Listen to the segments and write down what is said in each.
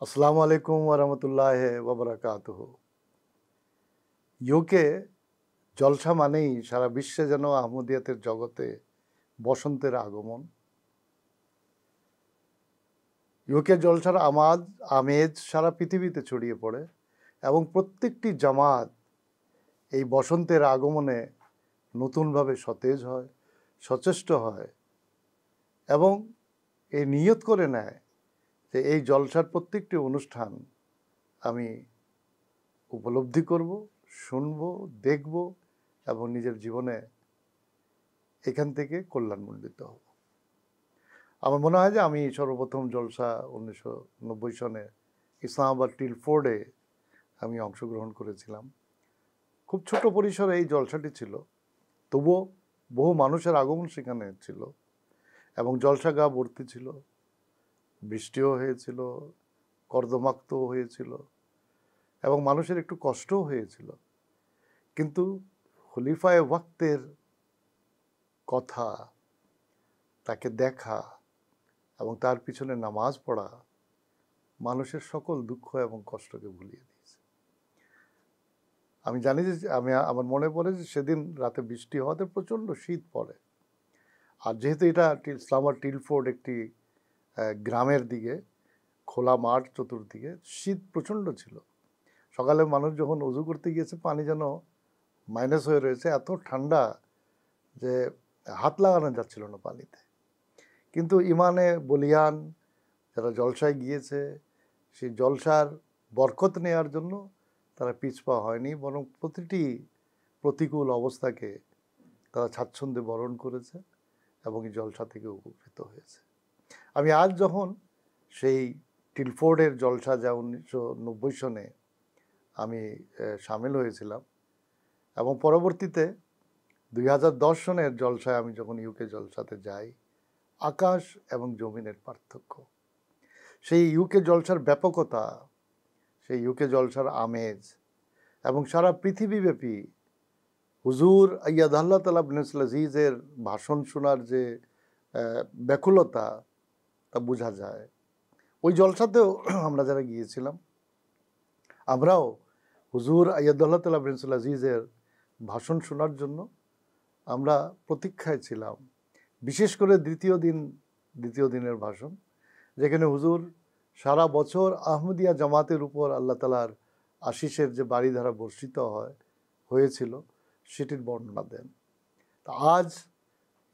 আসসালামু আলাইকুম ওরহমতুল্লাহ ওবরাকাতুহ। ইউকে জলসা মানেই সারা বিশ্বে যেন আহমদিয়াতের জগতে বসন্তের আগমন। ইউকে জলসার আমেজ সারা পৃথিবীতে ছড়িয়ে পড়ে এবং প্রত্যেকটি জামাত এই বসন্তের আগমনে নতুনভাবে সতেজ হয়, সচেষ্ট হয় এবং এই নিয়ত করে নেয় যে এই জলসার প্রত্যেকটি অনুষ্ঠান আমি উপলব্ধি করব, শুনব, দেখব এবং নিজের জীবনে এখান থেকে কল্যাণমণ্ডিত হব। আমার মনে হয় যে আমি সর্বপ্রথম জলসা 1990 সনে ইসলামাবাদ টিলফোর্ডে আমি অংশগ্রহণ করেছিলাম। খুব ছোট পরিসরে এই জলসাটি ছিল, তবুও বহু মানুষের আগমন সেখানে ছিল এবং জলসা গা ভর্তি ছিল, বৃষ্টিও হয়েছিল, কর্দমাক্তও হয়েছিল এবং মানুষের একটু কষ্টও হয়েছিল। কিন্তু খলিফায়ে ওয়াক্তের কথা, তাকে দেখা এবং তার পিছনে নামাজ পড়া মানুষের সকল দুঃখ এবং কষ্টকে ভুলিয়ে দিয়েছে। আমি জানি যে আমার মনে পড়ে যে সেদিন রাতে বৃষ্টি হওয়াতে প্রচণ্ড শীত পড়ে। আর যেহেতু এটা ইসলামাবাদ টিলফোর্ড একটি গ্রামের দিকে, খোলা মাঠ চতুর্দিকে, শীত প্রচণ্ড ছিল। সকালে মানুষ যখন অজু করতে গিয়েছে পানি যেন মাইনাস হয়ে রয়েছে, এত ঠান্ডা যে হাত লাগানো যাচ্ছিল না পানিতে। কিন্তু ইমানে বলিয়ান যারা জলসায় গিয়েছে, সেই জলসার বরকত নেওয়ার জন্য তারা পিছপা হয়নি, বরং প্রতিটি প্রতিকূল অবস্থাকে তারা স্বাচ্ছন্দ্যে বরণ করেছে এবং এই জলসা থেকে উপকৃত হয়েছে। আমি আজ যখন সেই টিলফোর্ডের জলসা, যা 1990 সনে আমি সামিল হয়েছিলাম এবং পরবর্তীতে 2010 সনের জলসায় আমি যখন ইউকে জলসাতে যাই, আকাশ এবং জমিনের পার্থক্য, সেই ইউকে জলসার ব্যাপকতা, সেই ইউকে জলসার আমেজ এবং সারা পৃথিবীব্যাপী হুজুর আইয়াদাল্লাহ তাআলা বিন আজিজের ভাষণ শোনার যে ব্যাকুলতা, তা বোঝা যায়। ওই জলসাতেও আমরা যারা গিয়েছিলাম, আমরাও হুজুর আইয়াদাল্লাহ তাআলা বিন আজিজের ভাষণ শোনার জন্য আমরা প্রতীক্ষায় ছিলাম। বিশেষ করে দ্বিতীয় দিনের ভাষণ, যেখানে হুজুর সারা বছর আহমদিয়া জামাতের উপর আল্লাহ তাআলার আশিসের যে বাড়িধারা বর্ষিত হয়েছিল সেটির বর্ণনা দেন। তা আজ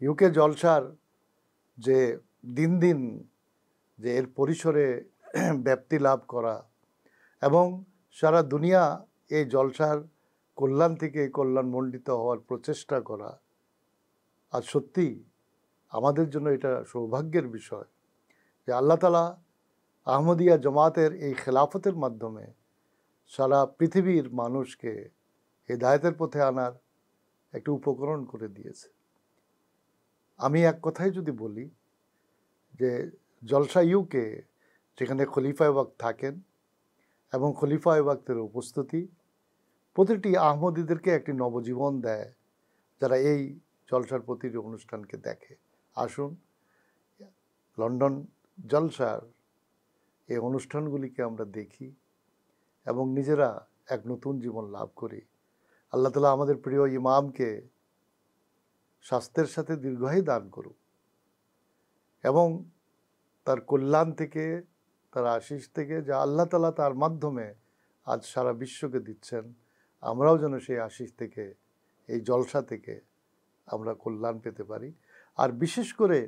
ইউকে জলসার যে দিন দিন যে এর পরিসরে ব্যাপ্তি লাভ করা এবং সারা দুনিয়া এই জলসার কল্যাণ থেকে কল্যাণমণ্ডিত হওয়ার প্রচেষ্টা করা, আজ সত্যি আমাদের জন্য এটা সৌভাগ্যের বিষয় যে আল্লাহ তাআলা আহমদিয়া জামাতের এই খেলাফতের মাধ্যমে সারা পৃথিবীর মানুষকে হেদায়েতের পথে আনার একটি উপকরণ করে দিয়েছে। আমি এক কথায় যদি বলি যে জলসা ইউকে, যেখানে খলিফায়ে ওয়াক্ত থাকেন এবং খলিফায়ে ওয়াক্তের উপস্থিতি প্রতিটি আহমদীদেরকে একটি নবজীবন দেয়, যারা এই জলসার প্রতিটি অনুষ্ঠানকে দেখে। আসুন লন্ডন জলসার এই অনুষ্ঠানগুলিকে আমরা দেখি এবং নিজেরা এক নতুন জীবন লাভ করি। আল্লাহ তাআলা আমাদের প্রিয় ইমামকে স্বাস্থ্যের সাথে দীর্ঘায়ু দান করুক এবং তার কল্যাণ থেকে, তার আশিস থেকে যা আল্লাহ তাআলা তার মাধ্যমে আজ সারা বিশ্বকে দিচ্ছেন, আমরাও যেন সেই আশিস থেকে, এই জলসা থেকে আমরা কল্যাণ পেতে পারি। আর বিশেষ করে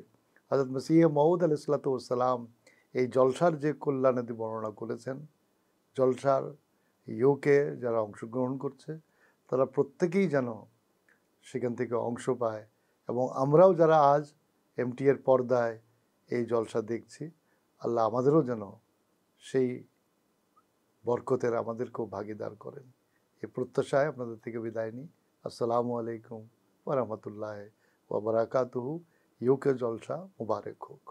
হযরত মসিহ মউদ আলাইহিসসালাতু ওয়াসসালাম এই জলসার যে কল্যাণাদি বর্ণনা করেছেন, জলসার ইউকে যারা অংশগ্রহণ করছে তারা প্রত্যেকেই যেন সেখান থেকে অংশ পায় এবং আমরাও যারা আজ এমটি এর পর্দায় এই জলসা দেখছি, আল্লাহ আমাদেরও যেন সেই বরকতের আমাদেরকেও ভাগীদার করেন। এই প্রত্যাশায় আপনাদের থেকে বিদায় নিই। আসসালামু আলাইকুম ওয়া রাহমাতুল্লাহি ওয়া বারাকাতুহু। ইউকে জলসা মুবারক হোক।